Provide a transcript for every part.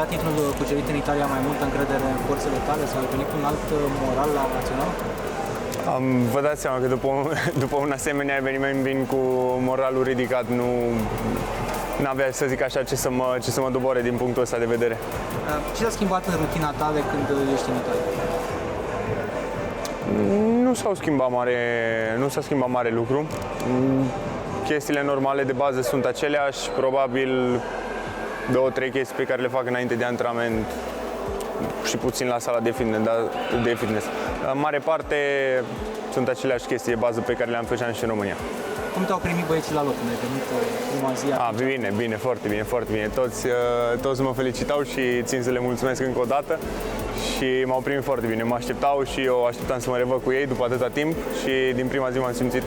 dat titlul cucerit în Italia mai multă încredere în forțele tale sau ai venit cu un alt moral la național? Vă dați seama că după un asemenea eveniment vin cu moralul ridicat, n-avea, să zic așa, ce să mă doboare din punctul ăsta de vedere. Ce s-a schimbat în rutina ta de când ești în Italia? Nu s-a schimbat mare lucru. Chestiile normale de bază sunt aceleași, probabil 2-3 chestii pe care le fac înainte de antrenament și puțin la sala de fitness. În mare parte sunt aceleași chestii de bază pe care le-am făcut și în România. Cum te-au primit băieții la loc când ai venit prima zi? Bine, foarte bine. Toți mă felicitau și țin să le mulțumesc încă o dată și m-au primit foarte bine. Mă așteptau și eu așteptam să mă revăd cu ei după atâta timp și din prima zi m-am simțit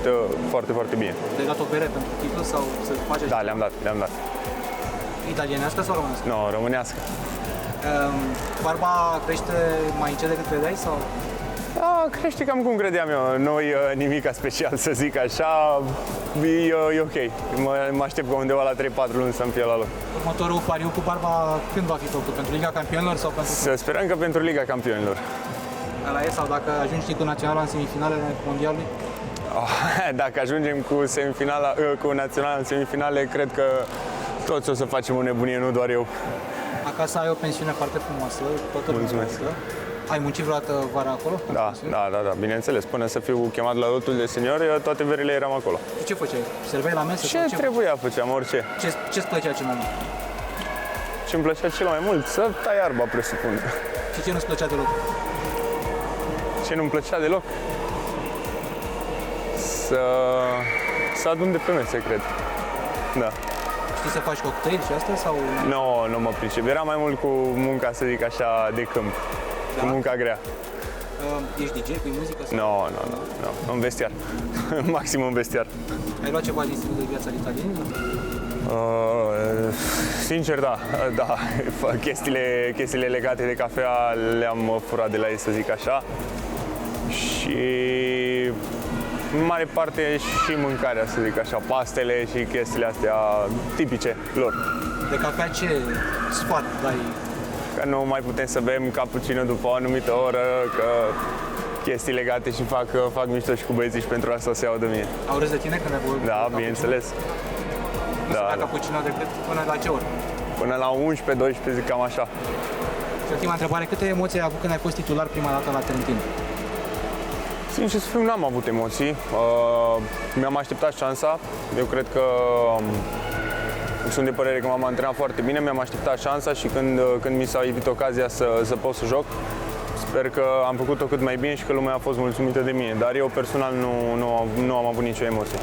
foarte, foarte bine. Te-ai dat o bere pentru titlu sau să faci? Da, le-am dat. Italienească sau românească? Nu, românească. Barba crește mai încet decât credeai sau? Da, crește cam cum credeam eu. Nu e nimica special, să zic așa. E ok. Mă aștept că undeva la 3-4 luni să-mi fie la loc. Următorul pariu cu barba când va fi făcut? Pentru Liga Campionilor sau pentru... Să sperăm că pentru Liga Campionilor. Ăla e, sau dacă ajungi cu Naționala în semifinale mondialului? Dacă ajungem cu Naționala în semifinale, cred că toți o să facem o nebunie, nu doar eu. Acasă ai o pensiune foarte frumoasă, toată Mulțumesc. Ai muncit vreodată vara acolo? Da, bineînce-les. Până să fiu chemat la lotul de seniori, toate verile eram acolo. Și ce făceai? Serveai la mesă? Ce trebuia, făceam orice. Ce-ți plăcea cel mai mult? Ce-mi plăcea cel mai mult? Să tai iarba, presupun. Și ce nu-ți plăcea deloc? Ce nu-mi plăcea deloc? Să adun de pe mese, cred. Da. Știi să faci cocktail și asta sau? Nu mă pricep. Era mai mult cu munca, să zic așa, de câmp. Cu munca grea. Ești DJ, pui muzică? Nu, în vestiar. Maxim în vestiar. Ai luat ceva din stilul de viață al italienilor? Sincer, da. Chestiile legate de cafea le-am furat de la ei, să zic așa. Și în mare parte și mâncarea, să zic așa, pastele și chestiile astea tipice lor. De cafea ce sfat dai? Că nu mai putem să bem cappuccino după o anumită oră, că chestii legate și fac mișto și cu băieții și pentru asta se iau de mine. Au râs de tine când ai băut? Da, bineînțeles. Da. Cappuccino de cât? Până la ce oră? Până la 11-12, zic cam așa. Și ultima întrebare, câte emoții ai avut când ai fost titular prima dată la Trentino? Sincer să fiu, n-am avut emoții. Mi-am așteptat șansa. Eu cred că sunt de părere că m-am antrenat foarte bine, mi-am așteptat șansa și când mi s-a ivit ocazia să pot să joc, sper că am făcut-o cât mai bine și că lumea a fost mulțumită de mine. Dar eu personal nu am avut nicio emoție.